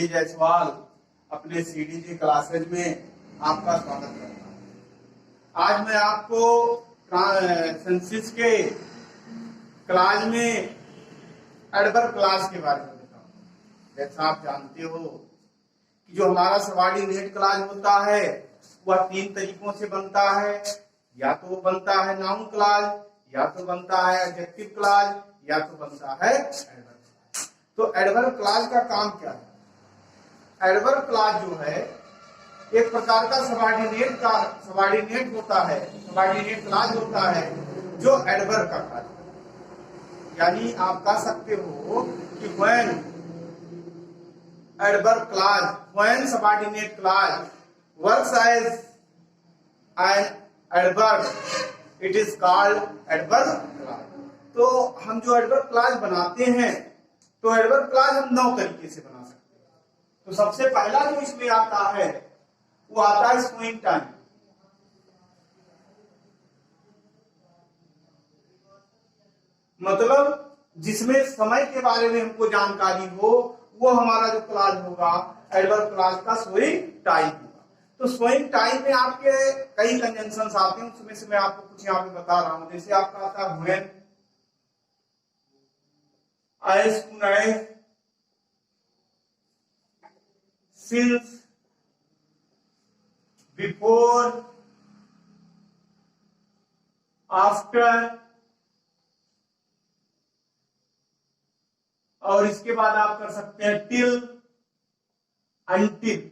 जायसवाल अपने CDG classes में आपका स्वागत करता हूँ। आज मैं आपको सेंसिस के क्लास में एडवर्ब क्लास के बारे में बताऊंगा। जैसा आप जानते हो कि जो हमारा सबऑर्डिनेट क्लास होता है वह तीन तरीकों से बनता है। या तो वो बनता है नाउन क्लास, या तो बनता है एडजेक्टिव क्लास, या तो बनता है एडवर्ब क्लास। तो एडवर्ब क्लास का काम क्या है? एडवर्ब क्लास जो है एक प्रकार का सबऑर्डिनेट होता है, सबऑर्डिनेट क्लास होता है जो एडवर्ब का कार्य है। यानी आप कह सकते हो कि when adverb clause, when subordinate clause works as an adverb, it is called adverb clause. तो हम जो एडवर्ब क्लास बनाते हैं तो एडवर्ब क्लास हम 9 तरीके से बना सकते हैं। तो सबसे पहला जो इसमें आता है वो आता है स्विंग टाइम। मतलब जिसमें समय के बारे में हमको जानकारी हो, वो हमारा जो क्लास होगा एडवर्ब क्लास का स्विंग टाइम होगा। तो स्विंग टाइम में आपके कई कंजंक्शंस आते हैं, उसमें से मैं आपको कुछ यहाँ पे बता रहा हूं। जैसे आपका आता है when, as soon as, since, before, after, और इसके बाद आप कर सकते हैं टिल, अनटिल।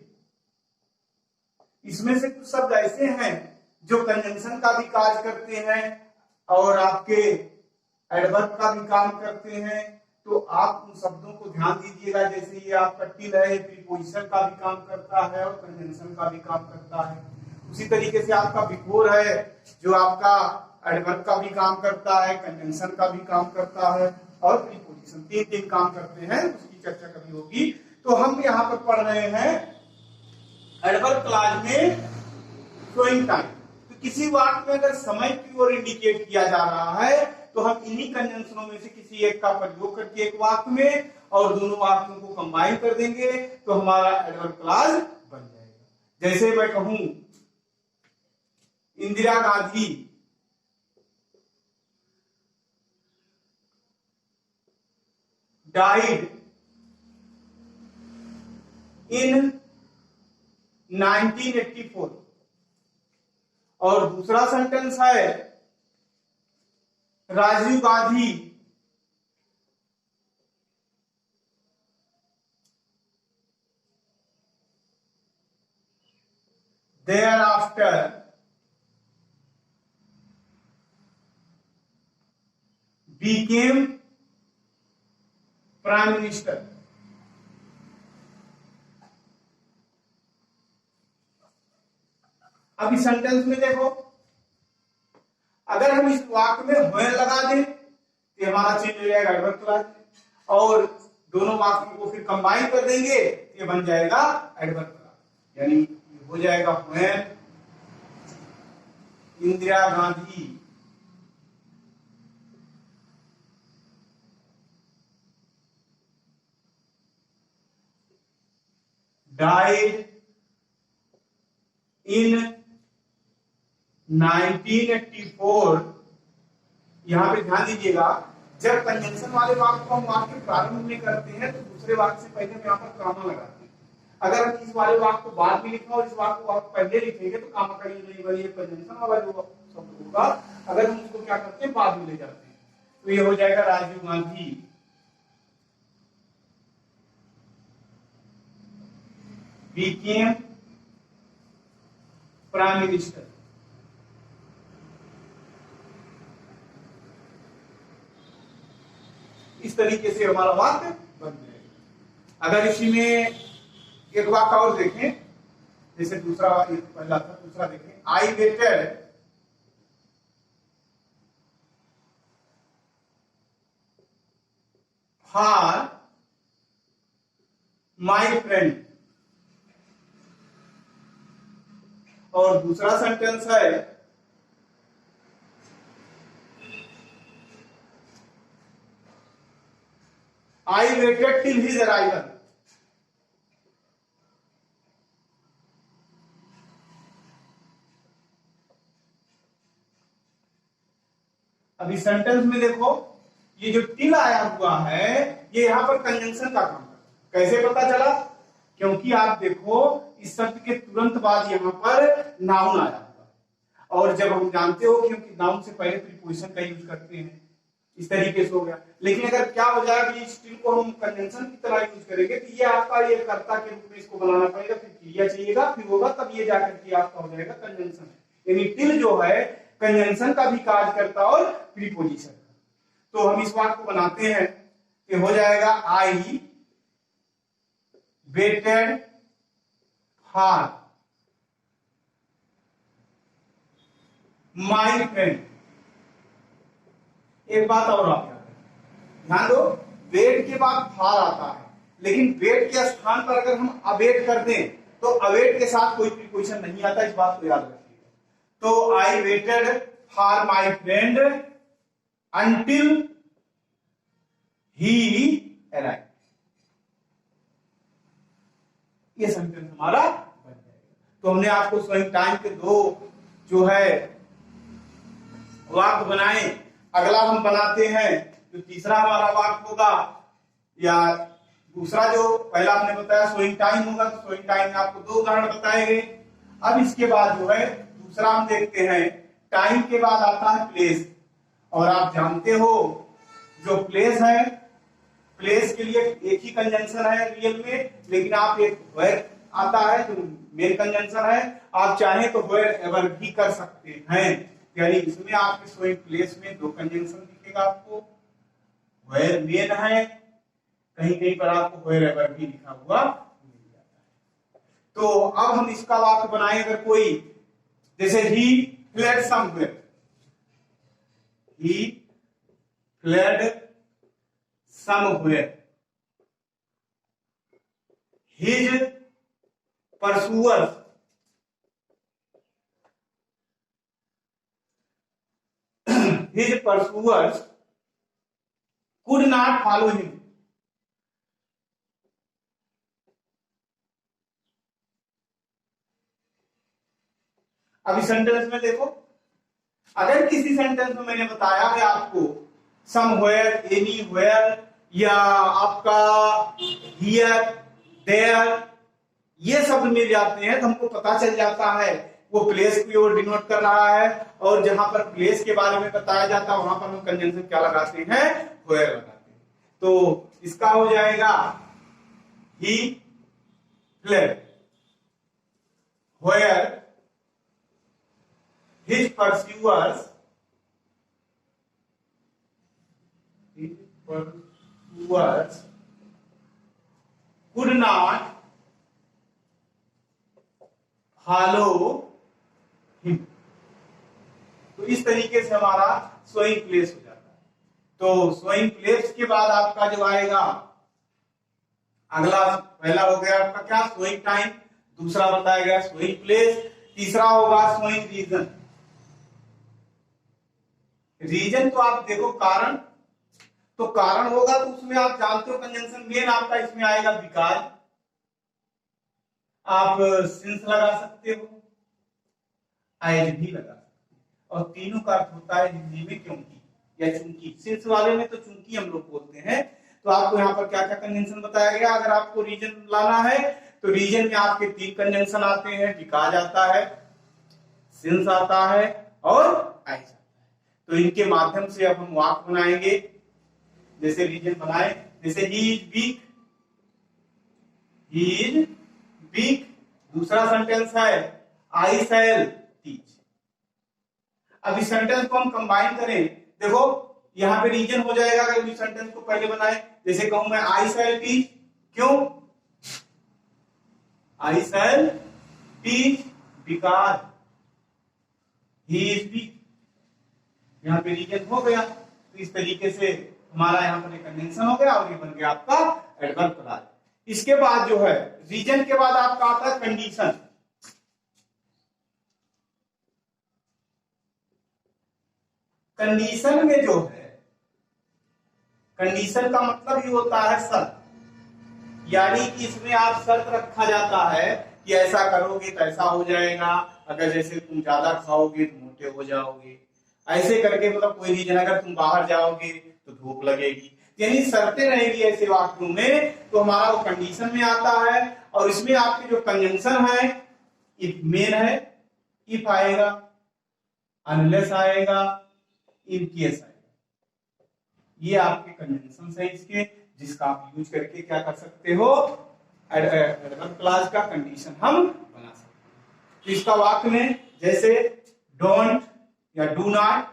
इसमें से कुछ शब्द ऐसे हैं जो कंजंक्शन का भी कार्य करते हैं और आपके एडवर्ब का भी काम करते हैं। तो आप उन शब्दों को ध्यान दीजिएगा। जैसे ये आपका टिल है, प्रीपोजिशन का भी काम करता है और कंजंक्शन का भी काम करता है। उसी तरीके से आपका बिफोर है जो आपका एडवर्ब का भी काम करता है, कंजंक्शन का भी काम करता है और प्रीपोजिशन, तीन काम करते हैं। उसकी चर्चा कभी होगी। तो हम यहाँ पर पढ़ रहे हैं एडवर्ब क्लास में शोइंग टाइम। तो किसी वाक्य में अगर समय की ओर इंडिकेट किया जा रहा है तो हम इन्हीं कंजंक्शनों में से किसी एक का प्रयोग करके एक वाक्य में और दोनों वाक्यों को कंबाइन कर देंगे तो हमारा एडवर्ब क्लास बन जाएगा। जैसे मैं कहूं इंदिरा गांधी डाइड इन 1984, और दूसरा सेंटेंस है Rajiv Gandhi thereafter became prime minister. अब इस सेंटेंस में देखो, अगर हम इस वाक्य में व्हेन लगा दें तो हमारा चेंज हो जाएगा एडवर्ब क्लास, और दोनों वाक्यों को फिर कंबाइन कर देंगे ये बन जाएगा एडवर्ब क्लास। यानी हो जाएगा when Indira Gandhi died in 1984। यहां पे ध्यान दीजिएगा, जब कंजंक्शन वाले वाक्य को हम वाक्य प्रारंभ में करते हैं तो दूसरे वाक्य से पहले हम यहाँ पर कॉमा लगाते हैं। अगर हम इस वाले वाक्य को बाद में लिखा और इस वाक्य को आप पहले लिखेंगे तो कॉमा का यूज नहीं होगा। ये कंजंक्शन वाला जो शब्द होगा अगर हम उसको क्या करते हैं बाद में ले जाते हैं तो ये हो जाएगा Rajiv Gandhi became prime minister. इस तरीके से हमारा वाक्य बन जाएगा। अगर इसी में एक वाक्य और देखें, जैसे दूसरा पहला था, दूसरा देखें, I waited for my friend, और दूसरा सेंटेंस है I waited till his arrival. अब इस सेंटेंस में देखो, ये जो टिल आया हुआ है ये यहाँ पर कंजंक्शन का काम करता है। कैसे पता चला? क्योंकि आप देखो इस शब्द के तुरंत बाद यहाँ पर नाउन आया हुआ है, और जब हम जानते हो क्योंकि नाउन से पहले प्रीपोजिशन का यूज करते हैं, इस तरीके से हो गया। लेकिन अगर क्या हो जाएगा कि स्टिल को हम कंजंक्शन की तरह यूज करेंगे तो ये आपका ये कर्ता के रूप में इसको बनाना पड़ेगा, फिर क्रिया चाहिएगा, फिर होगा, तब ये जाकर के आपका हो जाएगा कंजंक्शन। यानी टिल जो है कंजंक्शन का भी कार्य करता और प्रीपोजिशन का। तो हम इस बात को बनाते हैं कि हो जाएगा I waited for my friend. एक बात और आप ध्यान दो, वेट के बाद फार आता है, लेकिन वेट के स्थान पर अगर हम अवेट कर दें तो अवेट के साथ कोई प्रीपोजिशन नहीं आता, इस बात को याद रखिएगा। तो I waited for my friend until he arrived, ये सेंटेंस हमारा बन जाएगा। तो हमने आपको स्वयं टाइम के दो जो है वाक्य बनाए। अगला हम बनाते हैं जो तीसरा हमारा वाक्य होगा, या दूसरा जो पहला हमने बताया स्विंग टाइम होगा, तो स्विंग टाइम में आपको दो उदाहरण बताए गए। अब इसके बाद जो है दूसरा हम देखते हैं, टाइम के बाद आता है प्लेस। और आप जानते हो जो प्लेस है, प्लेस के लिए एक ही कंजंक्शन है रियल में, लेकिन आप एक वेयर आता है जो मेन कंजंक्शन है, आप चाहें तो वेयर एवर भी कर सकते हैं। यानी इसमें आपके स्विंग प्लेस में दो कंजंक्शन दिखेगा आपको, वेयर मेन है, कहीं कहीं पर आपको वेयर एवर भी लिखा हुआ मिल जाता है। तो अब हम इसका वाक्य बनाएं, अगर कोई जैसे ही fled somewhere, he fled somewhere, his pursuers his pursuers could not follow him। अभी सेंटेंस में देखो, अगर किसी सेंटेंस में मैंने बताया है आपको समवेयर, एनीवेयर, या आपका हियर, देयर, ये शब्द मिल जाते हैं तो हमको पता चल जाता है वो प्लेस की ओर डिनोट कर रहा है, और जहां पर प्लेस के बारे में बताया जाता है वहां पर हम कंजंक्शन क्या लगाते हैं, वेयर लगाते हैं। तो इसका हो जाएगा he fled where his pursuers could not follow him। तो इस तरीके से हमारा सोइंग प्लेस हो जाता है। तो सोइंग प्लेस के बाद आपका जो आएगा अगला, पहला हो गया आपका क्या, सोइंग टाइम, दूसरा बताया गया सोइंग प्लेस, तीसरा होगा सोइंग रीजन। रीजन तो आप देखो कारण, तो कारण होगा तो उसमें आप जानते हो कंजंक्शन मेन आपका इसमें आएगा बिकॉज, आप सिंस लगा सकते हो, एज भी लगा सकते हो, और तीनों का अर्थ होता है हिंदी में क्योंकि या चूंकि। सिंस वाले में तो चूंकि हम लोग बोलते हैं। तो आपको यहाँ पर क्या क्या कंजंक्शन बताया गया। अगर आपको रीजन लाना है तो रीजन में आपके तीन कंजंक्शन आते हैं, बिकॉज आता है, सिंस आता है और एज आता है। तो इनके माध्यम से अब हम वाक्य बनाएंगे। जैसे रीजन बनाए, जैसे ही is week, he is week. दूसरा सेंटेंस है आई शैल टीच। अब इस सेंटेंस को हम कंबाइन करें, देखो यहां पे रीजन हो जाएगा अगर इस सेंटेंस को पहले बनाए। जैसे कहूं मैं आई शैल टीच, क्यों, I shall teach because he is weak. यहां पे रीजन हो गया। तो इस तरीके से हमारा यहाँ पर कंजंक्शन हो गया और ये बन गया आपका एडवर्ब क्लॉज। इसके बाद जो है रीजन के बाद आपका आता है कंडीशन। कंडीशन में जो है, कंडीशन का मतलब ही होता है शर्त, यानी कि इसमें आप शर्त रखा जाता है कि ऐसा करोगे तो ऐसा हो जाएगा, अगर जैसे तुम ज्यादा खाओगे तो मोटे हो जाओगे, ऐसे करके मतलब कोई रीजन, अगर तुम बाहर जाओगे तो धूप लगेगी, यानी शर्तें रहेगी ऐसे वाक्यों में, तो हमारा वो कंडीशन में आता है। और इसमें आपके जो कंजंक्शन है, इफ मेन है, इफ आएगा, अनलेस आएगा, इन केस आएगा, ये आपके कंजंक्शन है इसके, जिसका आप यूज करके क्या कर सकते हो, एडवर्ब क्लॉज का कंडीशन हम बना सकते हैं। तो इसका वाक्य में जैसे डोंट या do not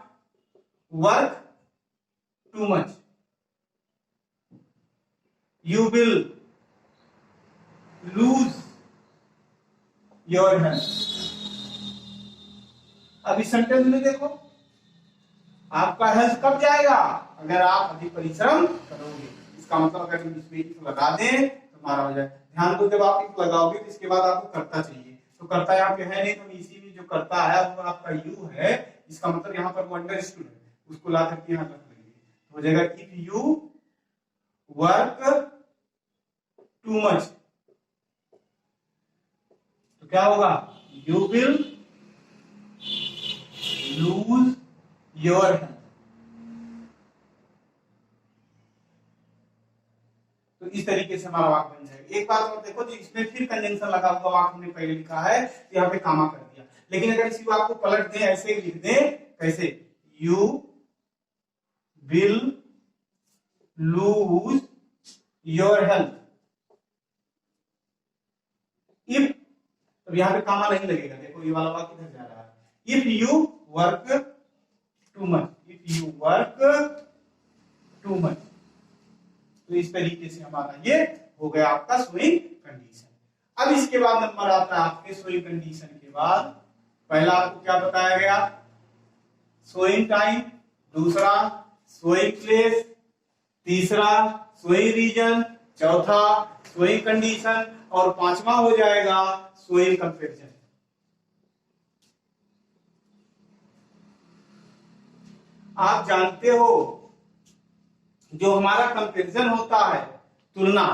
work too much, you will lose your health. अब इस सेंटेंस में देखो, आपका हेल्थ कब जाएगा, अगर आप अधिक परिश्रम करोगे। इसका मतलब अगर इसमें इफ लगा दें तो हमारा हो जाए। ध्यान दो, जब आप इफ लगाओगे तो इसके बाद आपको करता चाहिए, तो करता यहाँ पे है नहीं, तो इसी में जो करता है वो आपका यू है, इसका मतलब यहाँ पर वो अंडरस्टूड है, उसको ला करके यहाँ रख लेंगे, तो हो जाएगा if you work too much, तो क्या होगा, you will lose your health. तो इस तरीके से हमारा वाक्य बन जाएगा। एक बात और देखो, जो इसमें फिर कंजंक्शन लगा हुआ वाक्य हमने पहले लिखा है, तो यहाँ पे कामा कर दिया, लेकिन अगर इसी वाक्य को पलट दें, ऐसे लिख दें, कैसे, you will lose your health if, तो यहाँ पे कामा नहीं लगेगा, देखो ये वाला वाक्य किधर जा रहा है, if you work too much, if you work too much. तो इस तरीके से हमारा ये हो गया आपका सोइंग कंडीशन। अब इसके बाद नंबर आता है आपके सोइंग कंडीशन के बाद, पहला आपको क्या बताया गया, सोइंग टाइम, दूसरा सोइंग प्लेस, तीसरा सोइंग रीजन, चौथा सोइंग कंडीशन, और पांचवा हो जाएगा सोइंग कंपैरिजन। आप जानते हो जो हमारा कंपैरिजन होता है, तुलना,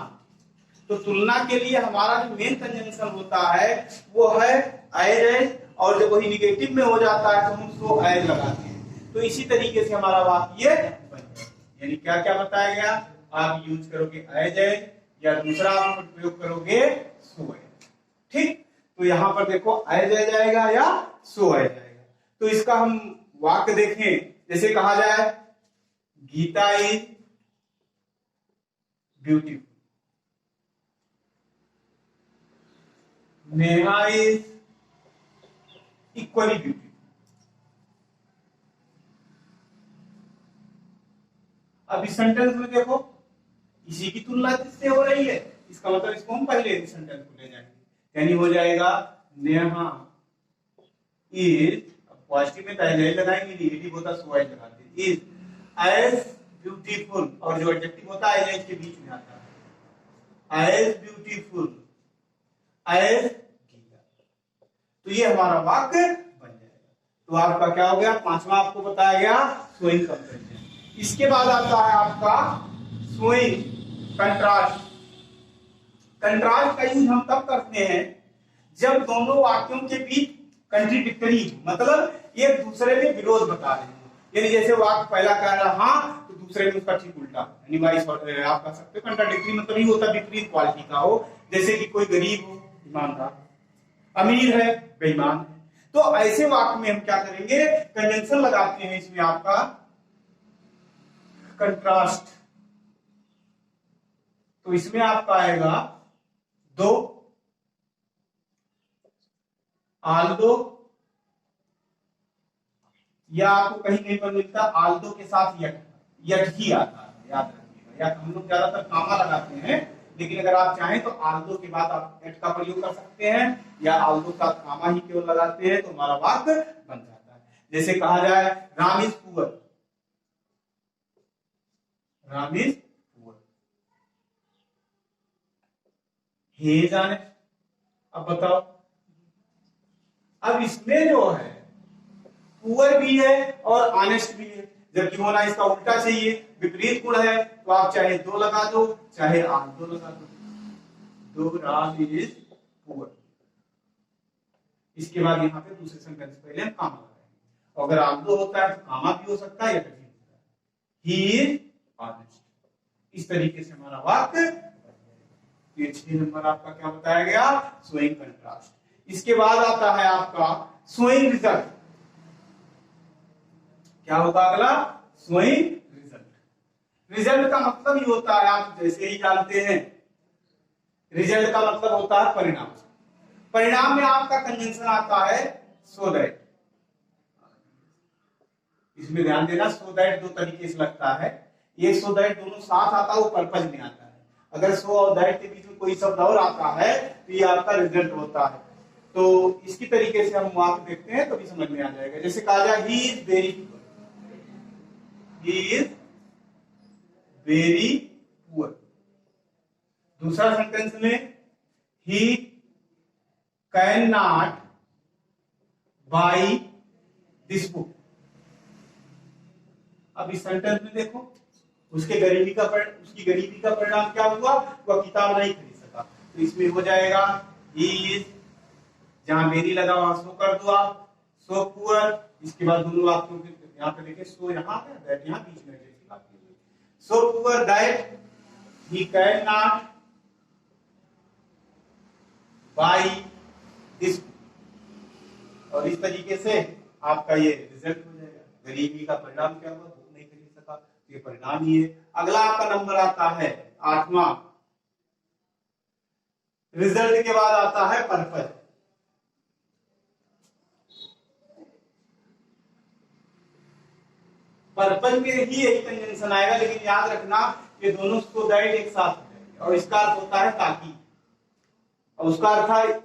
तो तुलना के लिए हमारा जो मेन कंजंक्शन होता है वो है एज, और जब वही निगेटिव में हो जाता है तो हम सो एज लगाते हैं। तो इसी तरीके से हमारा वाक्य बन जाए, यानी क्या क्या बताया गया, आप यूज करोगे एज या दूसरा आप प्रयोग करोगे सो एज। ठीक, तो यहां पर देखो एज आ जाएगा या सो आ जाएगा। तो इसका हम वाक्य देखें, जैसे कहा जाए Geeta is beautiful, Neha is equally beautiful. अब इस सेंटेंस में देखो, इसी की तुलना किससे हो रही है, इसका मतलब इसको हम पहले सेंटेंस को ले जाएंगे, यानी हो जाएगा नेहा इज, पॉजिटिव में एज लगाएंगे, नेगेटिव होता सो एज लगाते हैं, इज एज ब्यूटीफुल, और जो एडजेक्टिव होता है एज के बीच में आता है, एज ब्यूटीफुल एज गीता। तो ये हमारा वाक्य बन जाएगा। तो आपका क्या हो गया, पांचवा आपको बताया गया सोइंग कंपैरिजन। इसके बाद आता है आपका सोइंग कंट्रास्ट। कंट्रास्ट का यूज हम तब करते हैं जब दोनों वाक्यों के बीच कंट्राडिक्टरी, मतलब एक दूसरे में विरोध बता रहे हैं, यानी जैसे वाक्य पहला कह रहा हाँ तो दूसरे में उसका ठीक उल्टा, यानी वाइस आप कह सकते हो। कंट्राडिक्टरी मतलब ये होता है विपरीत क्वालिटी का हो, जैसे कि कोई गरीब हो ईमानदार, अमीर है बेईमान है। तो ऐसे वाक्य में हम क्या करेंगे, कंजंक्शन लगाते हैं इसमें आपका कंट्रास्ट। तो इसमें आपका आएगा दो, आल्दो, या आपको कहीं कहीं पर मिलता है आल्दो के साथ यट, यट ही आता है, याद रखिएगा। या हम लोग ज्यादातर कामा लगाते हैं, लेकिन अगर आप चाहें तो आल्दो के बाद आप एट का प्रयोग कर सकते हैं, या आल्दो का कामा ही केवल लगाते हैं, तो हमारा वाक्य बन जाता है। जैसे कहा जाए Ram is poor, Ram is poor, he is honest. अब बताओ, अब इसमें जो है पुअर भी है और ऑनेस्ट भी है, जबकि होना इसका उल्टा चाहिए, विपरीत गुण है, तो आप चाहे दो लगा दो चाहे आम दो लगा दो, दो राम इज पुअर। इसके बाद यहाँ पे दूसरे सेंटेंस पहले हम काम लगाएंगे, अगर आल्दो होता है तो कामा भी हो सकता है या कभी होता है। He is honest. इस तरीके से हमारा वाक्य। ये 6 नंबर आपका क्या बताया गया, शोइंग कंट्रास्ट। इसके बाद आता है आपका शोइंग रिजल्ट। क्या होगा अगला, शोइंग रिजल्ट। रिजल्ट का मतलब ये होता है, आप जैसे ही जानते हैं, रिजल्ट का मतलब होता है परिणाम। परिणाम में आपका कंजंक्शन आता है सो दैट। इसमें ध्यान देना, सो दैट दो तरीके से लगता है। एक सो दैट दोनों साथ आता है, वो पर्पज में आता है। अगर सो और दैट के बीच में कोई शब्द और आता है तो ये आपका रिजल्ट होता है। तो इसकी तरीके से हम वहां पे देखते हैं तभी समझ में आ जाएगा। जैसे कहा जाए he is very poor, he is very poor. दूसरा सेंटेंस में he can not by this book. अब इस सेंटेंस में देखो, उसकी गरीबी का परिणाम क्या हुआ, वह किताब नहीं खरीद सका। तो इसमें हो जाएगा ही इज, जहां मेरी लगा वहां सो कर दो आप, सो पुअर। इसके बाद दोनों वाक्यों के यहाँ पे देखिए, सो यहाँ है, दैट यहाँ बीच में जैसी बात की हुई। So poor that he can not by this. और इस तरीके से आपका ये रिजल्ट हो जाएगा। गरीबी का परिणाम क्या हुआ, बुक नहीं खरीद सका, तो ये परिणाम ही है। अगला आपका नंबर आता है 8वां। रिजल्ट के बाद आता है पर्पज। पर्पज में ही यही कंजंक्शन आएगा, लेकिन याद रखना ये दोनों सो दैट एक साथ हो जाएंगे। और इसका अर्थ होता है ताकि, और उसका अर्थ है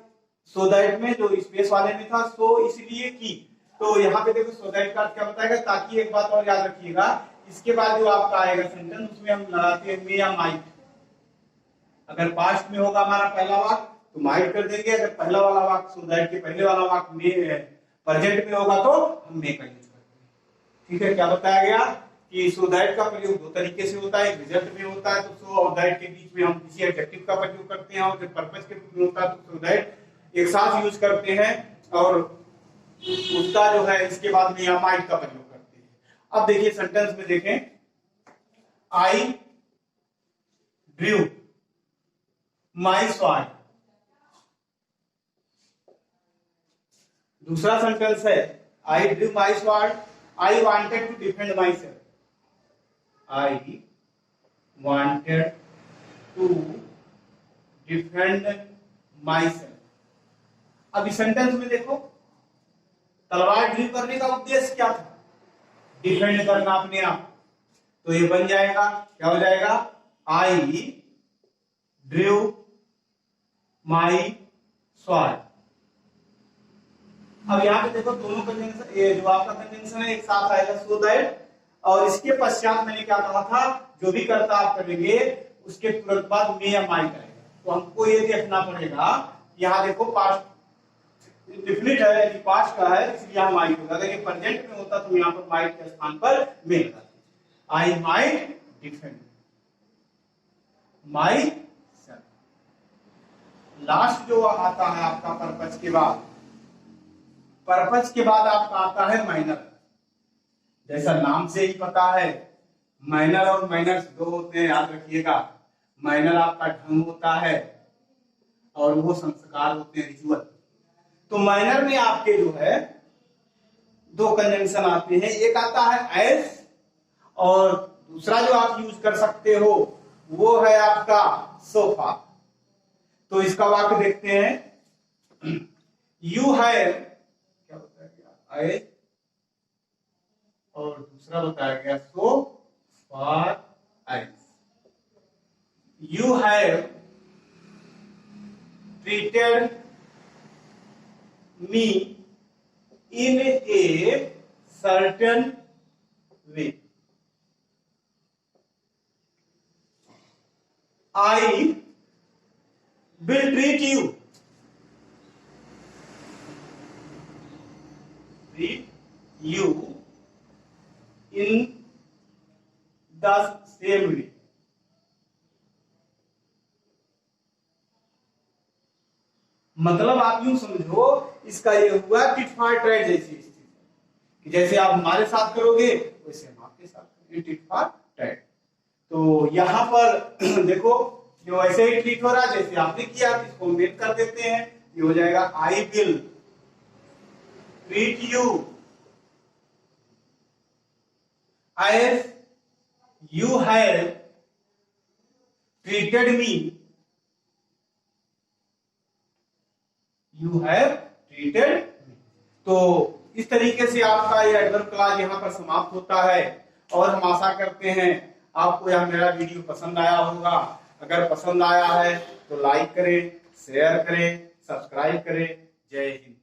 सो दैट में जो स्पेस वाले में था, सो इसलिए कि। तो यहाँ पे देखो सो दैट का अर्थ क्या बताएगा, ताकि। एक बात और याद रखिएगा, इसके बाद जो आपका आएगा सेंटेंस, उसमें हम लगाते हैं मे या माइट। अगर पास्ट में होगा हमारा पहला वाक्य तो माइट कर देंगे। अगर पहला वाला वाक्य सो दैट के पहले वाला वाक्य मे प्रेजेंट में होगा तो हम मे का यूज करते हैं। ठीक है, क्या बताया गया कि सो दैट का प्रयोग दो तरीके से होता है। एक रिजल्ट में होता है तो सो और दैट के बीच में हम किसी एडजेक्टिव का प्रयोग करते हैं, और जब पर्पज के रूप में होता है तो सो दैट एक साथ यूज करते हैं, और उसका जो है इसके बाद में या माइट का प्रयोग करते हैं। अब देखिए सेंटेंस में देखें, आई ड्रू माई स्वॉर्ड। दूसरा सेंटेंस है I drew my sword, I wanted to defend myself. I wanted to defend myself. अब इस सेंटेंस में देखो, तलवार ड्रू करने का उद्देश्य क्या था, डिफेंड करना अपने आप। तो ये बन जाएगा, क्या हो जाएगा, आई ड्रू माई स्वॉर्ड। अब यहाँ पे देखो दोनों कंजंक्शन, ये जो आपका कंजंक्शन है एक साथ आएगा, सो दैट। और इसके पश्चात मैंने क्या कहा था, जो भी करता आप करेंगे उसके तुरंत बाद मे या माइट आएगा। तो हमको ये देखना पड़ेगा, यहाँ देखो पास्ट डिफिनिट है, यदि पास्ट का है इसलिए यहाँ माइट होगा। अगर ये प्रेजेंट में होता तो यहाँ पर माइट के स्थान पर मे लगा। I might defend my self. Last जो आता है आपका पर्पज के बाद, पर्पज के बाद आपका आता है माइनर। जैसा नाम से ही पता है, माइनर और माइनर्स दो होते हैं, याद रखिएगा। माइनर आपका ढंग होता है और वो संस्कार होते हैं, रिचुअल। तो माइनर में आपके जो है दो कंजंक्शन आते हैं, एक आता है एज, और दूसरा जो आप यूज कर सकते हो वो है आपका सोफा। तो इसका वाक्य देखते हैं, यू हैव, क्या बताया गया, एज, और दूसरा बताया गया so far as. You have treated me in a certain way. I will treat you in the same way। मतलब आप यूं समझो, इसका ये हुआ टिट फॉर ट्रैट जैसी स्थिति कि जैसे आप हमारे साथ करोगे वैसे हम आपके साथ करेंगे, टिट फॉर टैट। तो यहाँ पर देखो जो ऐसे ही ट्रीट हो रहा है जैसे आपने किया, इसको मेक कर देते हैं, ये हो जाएगा I will treat you as you have treated me, you have treated me. तो इस तरीके से आपका ये एडवर्ब क्लॉज यहाँ पर समाप्त होता है। और हम आशा करते हैं आपको यह मेरा वीडियो पसंद आया होगा। अगर पसंद आया है तो लाइक करें, शेयर करें, सब्सक्राइब करें। जय हिंद।